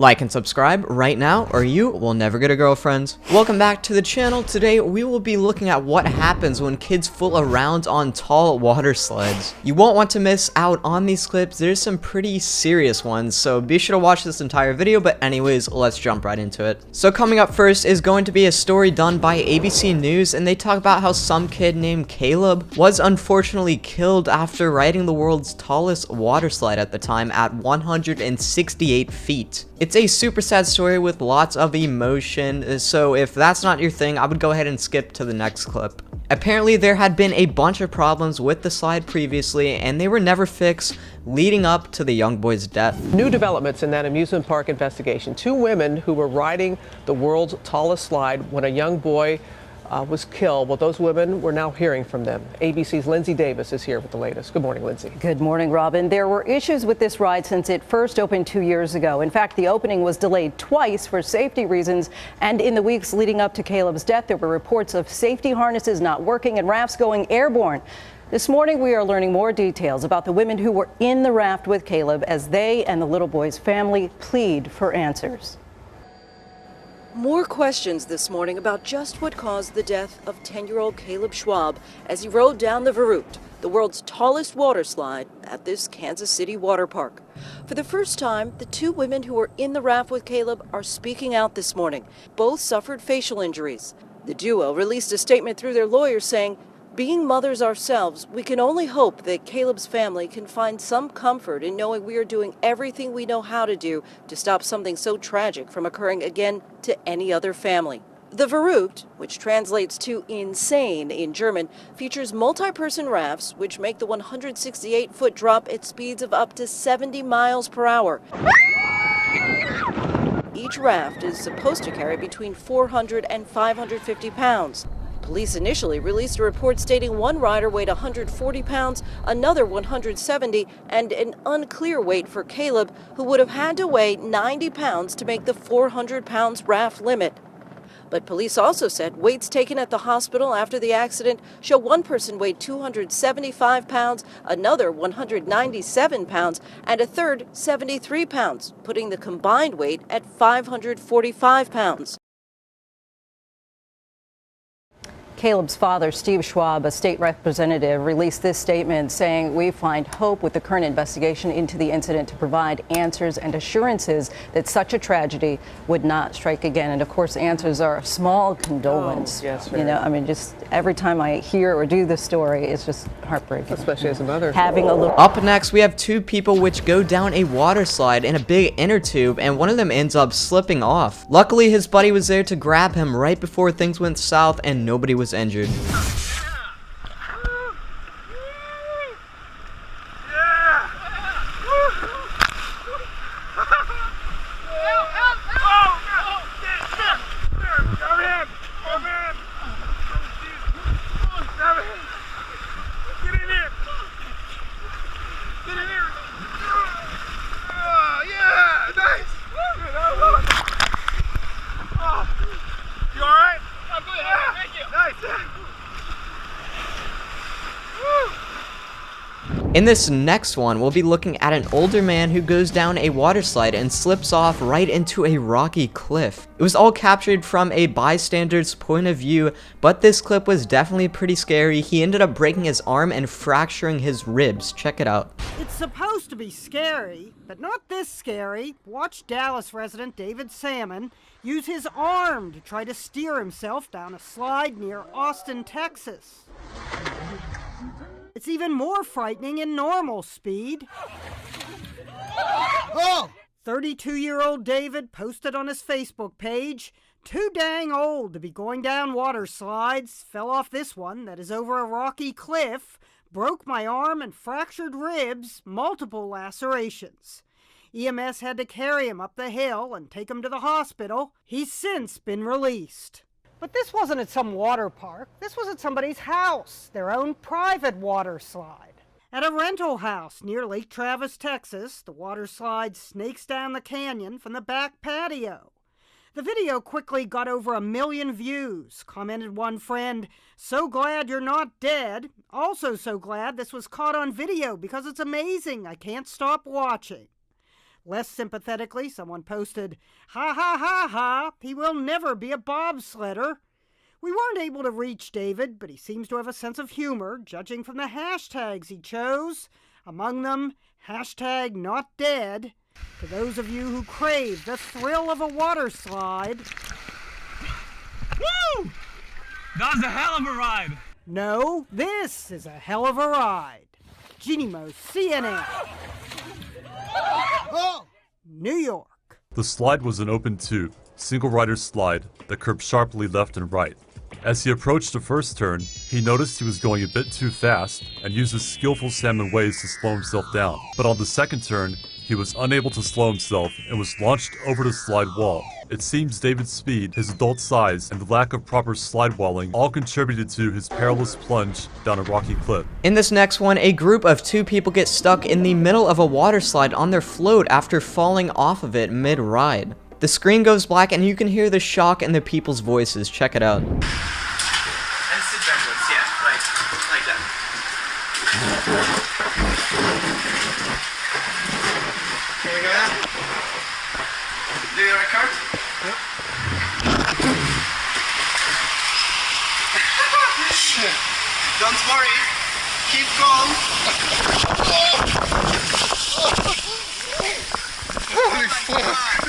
Like and subscribe right now or you will never get a girlfriend. Welcome back to the channel. Today we will be looking at what happens when kids fool around on tall water slides. You won't want to miss out on these clips. There's some pretty serious ones, so be sure to watch this entire video. But anyways, let's jump right into it. So coming up first is going to be a story done by ABC News, and they talk about how some kid named Caleb was unfortunately killed after riding the world's tallest water slide at the time at 168 feet. It's a super sad story with lots of emotion, so if that's not your thing, I would go ahead and skip to the next clip. Apparently, there had been a bunch of problems with the slide previously, and they were never fixed, leading up to the young boy's death. New developments in that amusement park investigation. Two women who were riding the world's tallest slide when a young boy was killed. Well, those women, we're now hearing from them. ABC's Lindsay Davis is here with the latest. Good morning, Lindsay. Good morning, Robin. There were issues with this ride since it first opened 2 years ago. In fact, the opening was delayed twice for safety reasons. And in the weeks leading up to Caleb's death, there were reports of safety harnesses not working and rafts going airborne. This morning, we are learning more details about the women who were in the raft with Caleb as they and the little boy's family plead for answers. More questions this morning about just what caused the death of 10-year-old Caleb Schwab as he rode down the Verrückt, the world's tallest water slide at this Kansas City water park. For the first time, the two women who were in the raft with Caleb are speaking out this morning. Both suffered facial injuries. The duo released a statement through their lawyers saying, "Being mothers ourselves, we can only hope that Caleb's family can find some comfort in knowing we are doing everything we know how to do to stop something so tragic from occurring again to any other family." The Verrückt, which translates to insane in German, features multi-person rafts which make the 168-foot drop at speeds of up to 70 miles per hour. Each raft is supposed to carry between 400 and 550 pounds. Police initially released a report stating one rider weighed 140 pounds, another 170, and an unclear weight for Caleb, who would have had to weigh 90 pounds to make the 400 pounds raft limit. But police also said weights taken at the hospital after the accident show one person weighed 275 pounds, another 197 pounds, and a third 73 pounds, putting the combined weight at 545 pounds. Caleb's father, Steve Schwab, a state representative, released this statement saying, "We find hope with the current investigation into the incident to provide answers and assurances that such a tragedy would not strike again." And of course, answers are a small condolence. Oh, yes, you know, I mean, just every time I hear or do this story, it's just heartbreaking. Especially as a mother. Having a little. Up next, we have two people which go down a water slide in a big inner tube, and one of them ends up slipping off. Luckily, his buddy was there to grab him right before things went south and nobody was injured. In this next one, we'll be looking at an older man who goes down a water slide and slips off right into a rocky cliff. It was all captured from a bystander's point of view, but this clip was definitely pretty scary. He ended up breaking his arm and fracturing his ribs. Check it out. It's supposed to be scary, but not this scary. Watch Dallas resident David Salmon use his arm to try to steer himself down a slide near Austin, Texas. It's even more frightening in normal speed. 32-year-old David posted on his Facebook page, "Too dang old to be going down water slides. Fell off this one that is over a rocky cliff. Broke my arm and fractured ribs, multiple lacerations. EMS had to carry him up the hill and take him to the hospital. He's since been released." But this wasn't at some water park. This was at somebody's house, their own private water slide. At a rental house near Lake Travis, Texas, the water slide snakes down the canyon from the back patio. The video quickly got over 1 million views, commented one friend. "So glad you're not dead. Also so glad this was caught on video because it's amazing. I can't stop watching." Less sympathetically, someone posted, "Ha ha ha ha, he will never be a bobsledder." We weren't able to reach David, but he seems to have a sense of humor, judging from the hashtags he chose. Among them, hashtag not dead. To those of you who crave the thrill of a water slide. Woo! That was a hell of a ride. No, this is a hell of a ride. Genimo, CNN. New York. The slide was an open tube, single rider slide that curved sharply left and right. As he approached the first turn, he noticed he was going a bit too fast and used his skillful salmon ways to slow himself down. But on the second turn, he was unable to slow himself and was launched over the slide wall. It seems David's speed, his adult size, and the lack of proper slide walling all contributed to his perilous plunge down a rocky cliff. In this next one, a group of 2 people get stuck in the middle of a water slide on their float after falling off of it mid-ride. The screen goes black and you can hear the shock in the people's voices. Check it out. And sit backwards, yeah, like that. Here we go now. Do you record? Yep. Don't worry, keep calm. Holy fuck!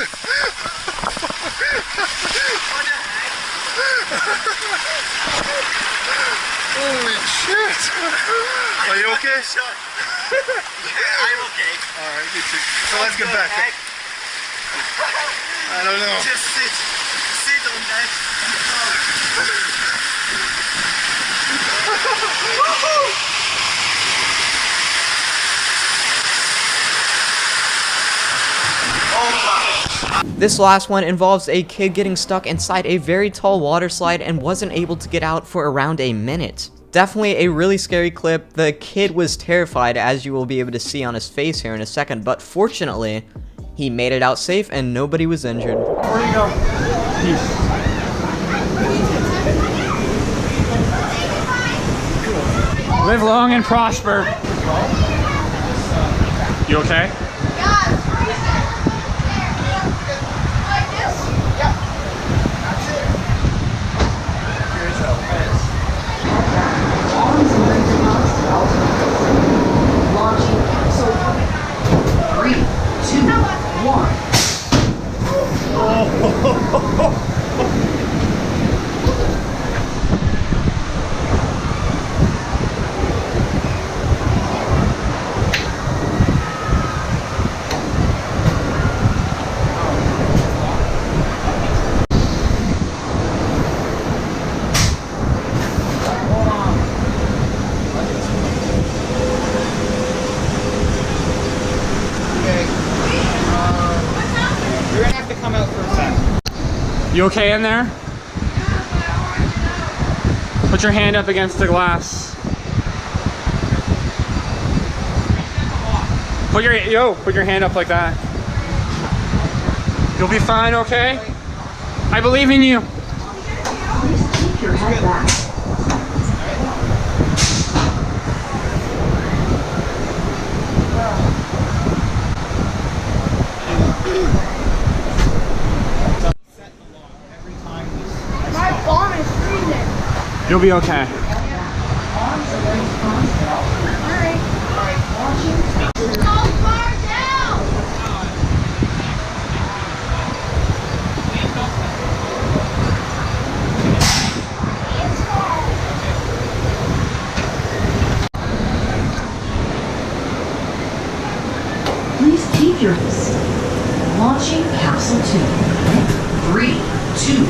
Holy shit! Are you okay? Yeah, I'm okay. Alright, me too. So let's get back. I don't know. Just sit on that. This last one involves a kid getting stuck inside a very tall water slide and wasn't able to get out for around a minute. Definitely a really scary clip. The kid was terrified, as you will be able to see on his face here in a second, but fortunately, he made it out safe and nobody was injured. Where you go? Peace. Live long and prosper. You okay? You okay in there? Put your hand up against the glass. Put your hand up like that. You'll be fine, okay? I believe in you. Please keep your head back. You'll be okay. Please keep your distance. Launching capsule 2. 3, 2,